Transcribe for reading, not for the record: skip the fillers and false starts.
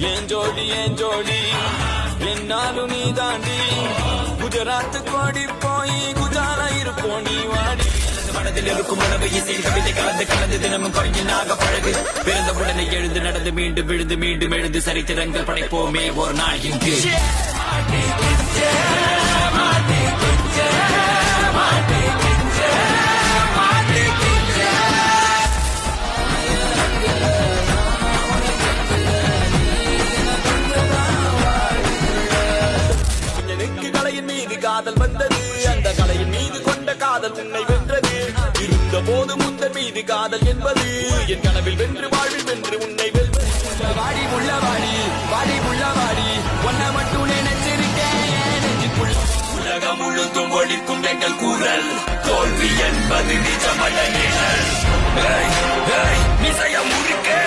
ஏன் ஜோடி என்னாலும் நீ தாண்டி குஜராத் கோடி போய் குஜாலா இருப்போம் நீ வாடி மனதில் இருக்கும் உணவு இசையில் கவிதை கலந்து கலந்து தினமும் கவிஞனாக பழகு பிறந்த உடனே எழுந்து நடந்து மீண்டும் விழுந்து மீண்டும் எழுந்து சரித்திரங்கள் படைப்போமே ஒரு நாள் இங்கு காதல் வந்தது அந்த கலையின் மீது கொண்ட காதல் உன்னை வென்றது இருந்த போது முந்தன் மீது காதல் என்பது என் கனவில் வென்று வாழ்வில் வென்று உன்னை வெல்வது வாடி உள்ள வாடி வாடி உள்ள வாடி ஒன்ன மட்டும் நினைச்சிருக்கேன் உலகம் முழுதும் ஒழிக்கும் எங்கள் கூறல் தோல்வி என்பது நிஜமல்ல நிழல் மிசைய முறுக்கை